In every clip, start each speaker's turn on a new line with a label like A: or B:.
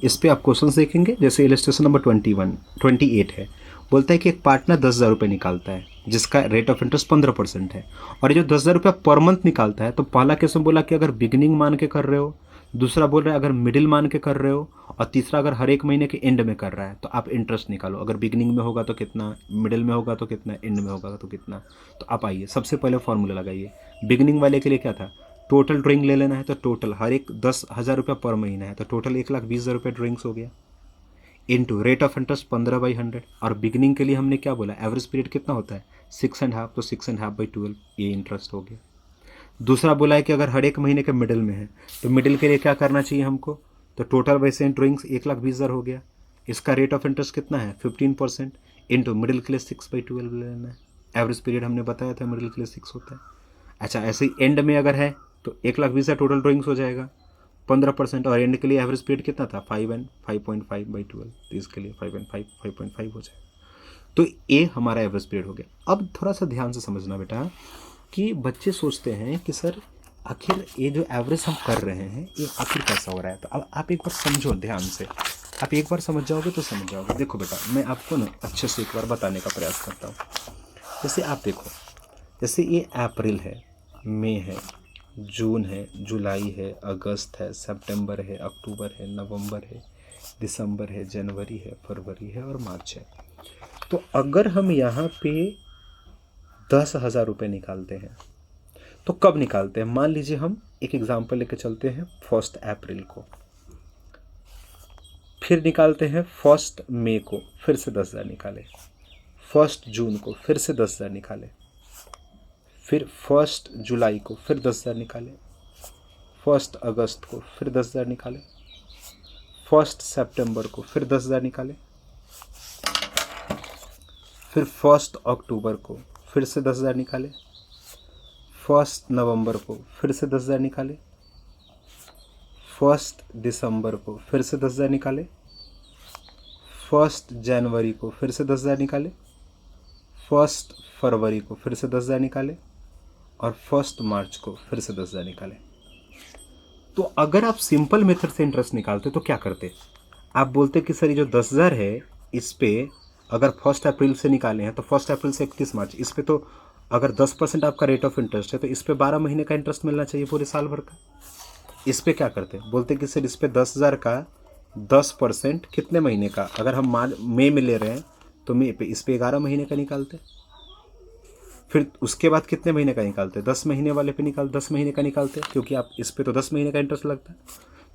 A: इस पे आप क्वेश्चन देखेंगे, जैसे इलस्ट्रेशन नंबर 28 है। बोलता है कि एक पार्टनर 10,000 रुपये निकालता है जिसका रेट ऑफ इंटरेस्ट 15% है, और ये जो 10,000 रुपया पर मंथ निकालता है, तो पहला क्वेश्चन बोला कि अगर बिगिनिंग मान के कर रहे हो, दूसरा बोल रहा है अगर मिडिल मान के कर रहे हो, और तीसरा अगर हर एक महीने के एंड में कर रहा है तो आप इंटरेस्ट निकालो। अगर बिगिनिंग में होगा तो कितना, मिडिल में होगा तो कितना, एंड में होगा तो कितना। तो आप आइए सबसे पहले फॉर्मूला लगाइए। बिगिनिंग वाले के लिए क्या था, टोटल ड्राइंग ले लेना है, तो टोटल हर एक 10,000 रुपया पर महीना है, तो टोटल 1,20,000 रुपये ड्राइंग्स हो गया, इनटू रेट ऑफ इंटरेस्ट 15/100। और बिगिनिंग के लिए हमने क्या बोला, एवरेज पीरियड कितना होता है 6.5, तो 6.5/12 ये इंटरेस्ट हो गया। दूसरा बोला है कि अगर हर एक महीने के मिडिल में है, तो मिडिल के लिए क्या करना चाहिए हमको, तो टोटल वैसे ड्राइंग्स 1,20,000 हो गया, इसका रेट ऑफ इंटरेस्ट कितना है 15%, इनटू मिडिल के लिए 6/12 लेना है। एवरेज पीरियड हमने बताया था मिडिल के लिए 6 होता है। अच्छा, ऐसे ही एंड में अगर है तो 1,20,000 टोटल ड्राइंग्स हो जाएगा, 15%, और एंड के लिए एवरेज पीरियड कितना था 5.5/12, तो इसके लिए 5.5 हो जाएगा। तो ये हमारा एवरेज पीरियड हो गया। अब थोड़ा सा ध्यान से समझना बेटा कि बच्चे सोचते हैं कि सर आखिर ये जो एवरेज हम कर रहे हैं ये आखिर कैसा हो रहा है। तो अब आप एक बार समझो ध्यान से, आप एक बार समझ जाओगे तो समझ जाओगे। देखो बेटा, मैं आपको ना अच्छे से एक बार बताने का प्रयास करता हूँ। जैसे आप देखो, जैसे ये अप्रैल है, मई है, जून है, जुलाई है, अगस्त है, सितंबर है, अक्टूबर है, नवंबर है, दिसंबर है, जनवरी है, फरवरी है और मार्च है। तो अगर हम यहाँ पे 10,000 रुपये निकालते हैं तो कब निकालते हैं, मान लीजिए हम एक एग्जांपल लेके चलते हैं 1 अप्रैल को, फिर निकालते हैं 1 मई को, फिर से 10,000 निकाले, 1 जून को फिर से 10,000 निकाले, फिर 1 जुलाई को फिर 10,000 निकाले, 1 अगस्त को फिर 10,000 निकाले, 1 सितंबर को फिर 10,000 निकाले, फिर 1 अक्टूबर को फिर से 10,000 निकाले, 1 नवंबर को फिर से 10,000 निकाले, 1 दिसंबर को फिर से 10,000 निकाले, 1 जनवरी को फिर से 10,000 निकाले, 1 फरवरी को फिर से 10,000 निकाले, और 1 मार्च को फिर से 10,000 निकाले। तो अगर आप सिंपल मेथड से इंटरेस्ट निकालते तो क्या करते, आप बोलते कि सर ये जो 10,000 है इस पे अगर 1 अप्रैल से निकाले हैं तो 1 अप्रैल से 31 मार्च, इस पे तो अगर 10% आपका रेट ऑफ इंटरेस्ट है तो इस पे 12 महीने का इंटरेस्ट मिलना चाहिए पूरे साल भर का। इस पे क्या करते, बोलते कि सर इस पे 10,000 का 10% कितने महीने का, अगर हम मई में ले रहे हैं तो मई पे इस पे 11 महीने का निकालते, फिर उसके बाद कितने महीने का निकालते, 10 महीने वाले पे 10 महीने का निकालते, क्योंकि आप इस पे तो 10 महीने का इंटरेस्ट लगता है।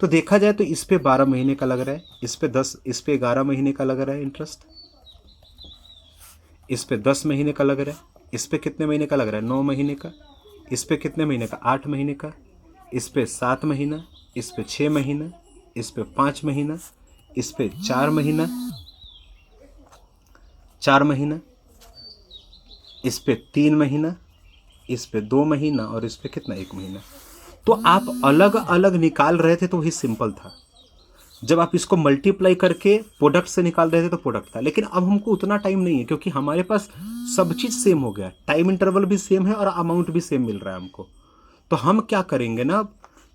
A: तो देखा जाए तो इस पे 12 महीने का लग रहा है, इस पे 11 महीने का लग रहा है इंटरेस्ट, इस पे 10 महीने का लग रहा है, इस पे कितने महीने का लग रहा है 9 महीने का, इस पे कितने महीने का 8 महीने का, इस पे 7 महीना, इस पे 6 महीना, इस पे 5 महीना, इस पे 4 महीना, 4 महीना, इस पे 3 महीना, इस पे 2 महीना, और इस पे कितना 1 महीना। तो आप अलग अलग निकाल रहे थे तो वही सिंपल था, जब आप इसको मल्टीप्लाई करके प्रोडक्ट से निकाल रहे थे तो प्रोडक्ट था। लेकिन अब हमको उतना टाइम नहीं है क्योंकि हमारे पास सब चीज़ सेम हो गया, टाइम इंटरवल भी सेम है और अमाउंट भी सेम मिल रहा है हमको। तो हम क्या करेंगे ना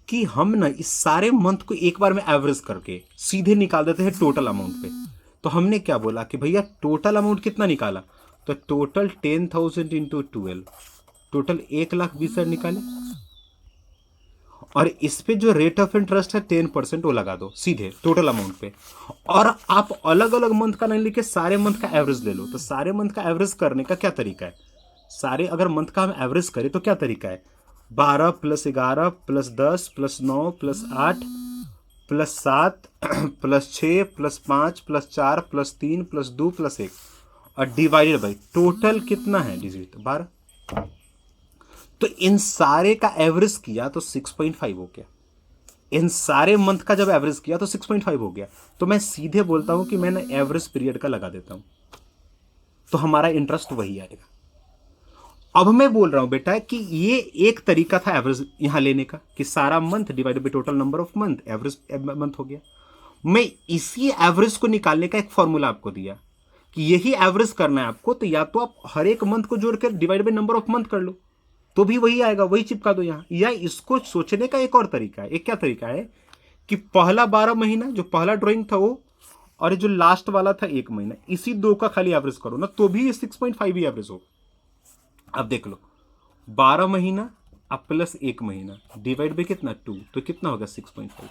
A: कि हम ना इस सारे मंथ को एक बार में एवरेज करके सीधे निकाल देते हैं टोटल अमाउंट पे। तो हमने क्या बोला कि भैया टोटल अमाउंट कितना निकाला, तो टोटल 10,000 इंटू 12, टोटल 1,20,000 निकाले, और इस पे जो रेट ऑफ इंटरेस्ट है 10% वो लगा दो सीधे टोटल अमाउंट पे। और आप अलग अलग मंथ का नहीं लिखे, सारे मंथ का एवरेज ले लो। तो सारे मंथ का एवरेज करने का क्या तरीका है, सारे अगर मंथ का हम एवरेज करें तो क्या तरीका है, 12 + 11 + 10 + 9 + 8 + 7 + 6 + 5 + 4 + 3 + 2 + 1 और डिवाइडेड बाई टोटल कितना है डिजिट 12। तो इन सारे का एवरेज किया तो 6.5 हो गया, इन सारे मंथ का जब एवरेज किया तो 6.5 हो गया। तो मैं सीधे बोलता हूं कि मैंने एवरेज पीरियड का लगा देता हूं, तो हमारा इंटरेस्ट वही आएगा। अब मैं बोल रहा हूं बेटा कि ये एक तरीका था एवरेज यहां लेने का कि सारा month divided by total number of month, average month हो गया। मैं इसी एवरेज को निकालने का एक फॉर्मूला आपको दिया कि यही एवरेज करना है आपको, तो या तो आप हर एक मंथ को जोड़कर divide by number of month कर लो तो भी वही आएगा, वही चिपका दो यहां। या इसको सोचने का एक और तरीका है, एक क्या तरीका है कि पहला 12 महीना जो पहला ड्राइंग था वो, और ये जो लास्ट वाला था 1 महीना, इसी दो का खाली एवरेज करो ना, तो भी ये 6.5 ही एवरेज हो। अब देख लो 12 महीना अब प्लस 1 महीना डिवाइड बाई कितना 2, तो कितना होगा 6.5,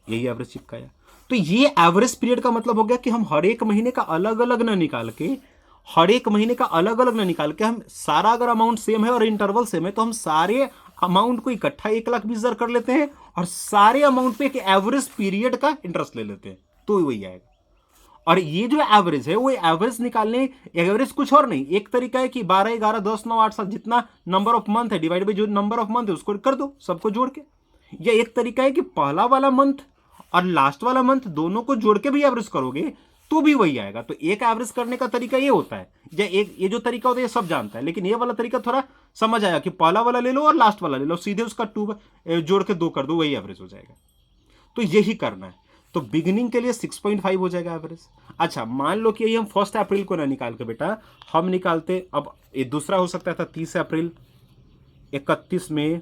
A: यही एवरेज चिपकाया। तो ये एवरेज पीरियड का मतलब हो गया कि हम हर एक महीने का अलग अलग ना निकाल के, हर एक महीने का अलग अलग ना निकाल के, हम सारा अगर अमाउंट सेम है और इंटरवल सेम है तो हम सारे अमाउंट को इकट्ठा 1,20,000 कर लेते हैं और सारे अमाउंट पे एक एवरेज पीरियड का इंटरेस्ट ले लेते हैं, तो वही आएगा। और ये जो एवरेज है वो एवरेज निकालने, एवरेज कुछ और नहीं, एक तरीका है कि 12, 11, 10, 9, 8, 7 जितना नंबर ऑफ मंथ है डिवाइड बाई जो नंबर ऑफ मंथ है उसको कर दो सबको जोड़ के। या एक तरीका है कि पहला वाला मंथ और लास्ट वाला मंथ दोनों को जोड़ के भी एवरेज करोगे तो भी वही आएगा। तो एक एवरेज करने का तरीका ये होता है, या एक ये जो तरीका होता है ये सब जानता है, लेकिन ये वाला तरीका थोड़ा समझ आया कि पहला वाला ले लो और लास्ट वाला ले लो, सीधे उसका 2 जोड़ के 2 कर दो, वही एवरेज हो जाएगा। तो यही करना है। तो बिगिनिंग के लिए 6.5 हो जाएगा एवरेज। अच्छा मान लो कि यही हम 1 अप्रैल को ना निकाल के बेटा हम निकालते, अब ये दूसरा हो सकता था 30 अप्रैल, 31 मई,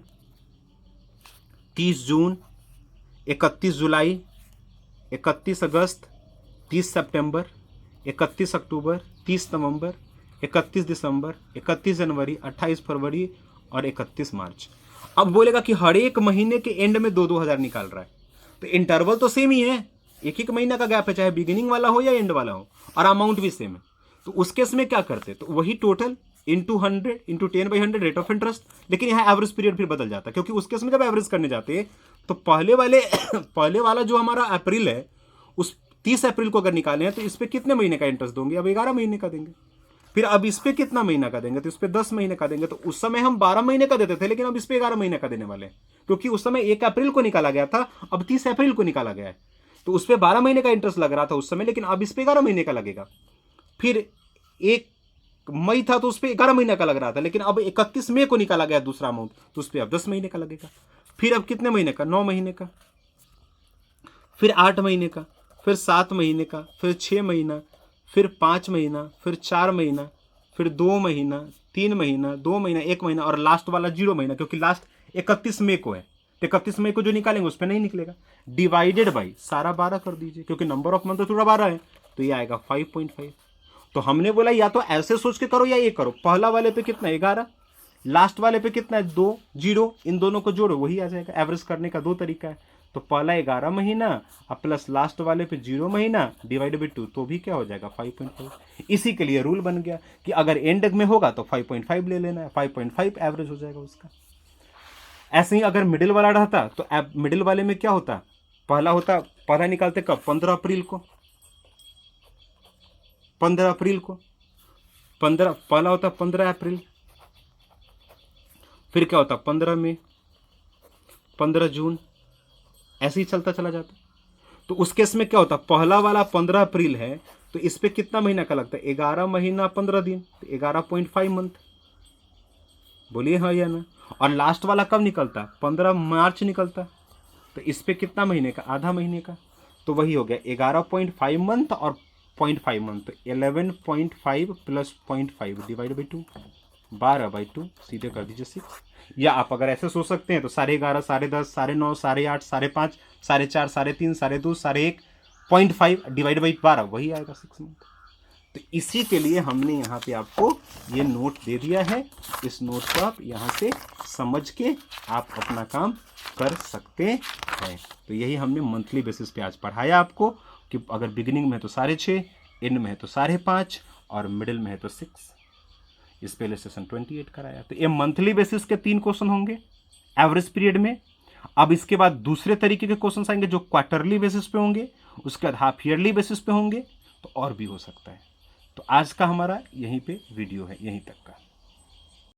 A: 30 जून, 31 जुलाई, 31 अगस्त, 30 सितंबर, 31 अक्टूबर, 30 नवंबर, 31 दिसंबर, 31 जनवरी, 28 फरवरी और 31 मार्च। अब बोलेगा कि हर एक महीने के एंड में 2-2 हज़ार निकाल रहा है, तो इंटरवल तो सेम ही है, एक एक महीना का गैप है, चाहे बिगिनिंग वाला हो या एंड वाला हो, और अमाउंट भी सेम है। तो उस केस में क्या करते, तो वही total into 100 into 10/100 rate of interest, लेकिन यहाँ एवरेज पीरियड फिर बदल जाता है, क्योंकि उस केस में जब एवरेज करने जाते हैं तो पहले वाला जो हमारा अप्रैल है उस 30 अप्रैल को अगर निकाले हैं तो इस पर कितने महीने का इंटरेस्ट दोगे, अब 11 महीने का देंगे। फिर अब इस पे कितना महीना का देंगे, तो इस पे 10 महीने का देंगे। तो उस समय हम 12 महीने का देते थे, लेकिन अब इस पे 11 महीने का देने वाले हैं, क्योंकि उस समय 1 अप्रैल को निकाला गया था, अब 30 अप्रैल को निकाला गया है। तो उस पे 12 महीने का इंटरेस्ट लग रहा था उस समय, लेकिन अब इस पे 11 महीने का लगेगा। फिर 1 मई था तो उस पर 11 महीने का लग रहा था, लेकिन अब 31 मई को निकाला गया दूसरा अमाउंट, तो उस पर अब 10 महीने का लगेगा। फिर अब कितने महीने का, 9 महीने का, फिर 8 महीने का, फिर 7 महीने का, फिर 6 महीना, फिर 5 महीना, फिर 4 महीना, फिर 2 महीना, 3 महीना, 2 महीना, 1 महीना और लास्ट वाला 0 महीना, क्योंकि लास्ट 31 मई को है, तो 31 मई को जो निकालेंगे उस पर नहीं निकलेगा। डिवाइडेड बाई सारा 12 कर दीजिए, क्योंकि नंबर ऑफ मंथ तो थोड़ा 12 है, तो ये आएगा 5.5। तो हमने बोला या तो ऐसे सोच के करो या ये करो, पहला वाले पे कितना 11, लास्ट वाले पे कितना है 2, 0, इन दोनों को जोड़ो वही आ जाएगा। एवरेज करने का 2 तरीका है, तो पहला 11 महीना और प्लस लास्ट वाले पे 0 महीना डिवाइड बाई 2, तो भी क्या हो जाएगा 5.5। इसी के लिए रूल बन गया कि अगर एंड में होगा तो 5.5 ले लेना है, 5.5 एवरेज हो जाएगा उसका। ऐसे ही अगर मिडिल वाला रहता तो मिडिल वाले में क्या होता, पहला निकालते कब, 15 अप्रैल को, 15 अप्रैल को, पहला होता 15 अप्रैल, फिर क्या होता 15 मई, 15 जून, ऐसे ही चलता चला जाता। तो उस केस में क्या होता, पहला वाला 15 अप्रैल है तो इस पे कितना महीना का लगता है, 11 महीना 15 दिन, तो 11.5 मंथ, बोलिए हाँ या ना। और लास्ट वाला कब निकलता, 15 मार्च निकलता, तो इस पे कितना महीने का, आधा महीने का, तो वही हो गया 11.5 मंथ और 0.5 मंथ, तो 11.5 प्लस 0.5 डिवाइड बाई 2, 12/2, सीधे कर दीजिए 6। या आप अगर ऐसे सोच सकते हैं तो 11.5, 10.5, 9.5, 8.5, 5.5, 4.5, 3.5, 2.5, 1.5, 0.5 डिवाइड बाई 12, वही आएगा 6 मंथ। तो इसी के लिए हमने यहाँ पे आपको ये नोट दे दिया है, इस नोट को आप यहाँ से समझ के आप अपना काम कर सकते हैं। तो यही हमने मंथली बेसिस पे आज पढ़ाया आपको कि अगर बिगिनिंग में है तो 6.5, एंड में है तो 5.5 और मिडिल में है तो 6। इस पे इलस्ट्रेशन 28 कराया। तो ये मंथली बेसिस के 3 क्वेश्चन होंगे एवरेज पीरियड में। अब इसके बाद दूसरे तरीके के क्वेश्चन आएंगे जो क्वार्टरली बेसिस पे होंगे, उसके बाद हाफ ईयरली बेसिस पे होंगे, तो और भी हो सकता है। तो आज का हमारा यहीं पे वीडियो है, यहीं तक का।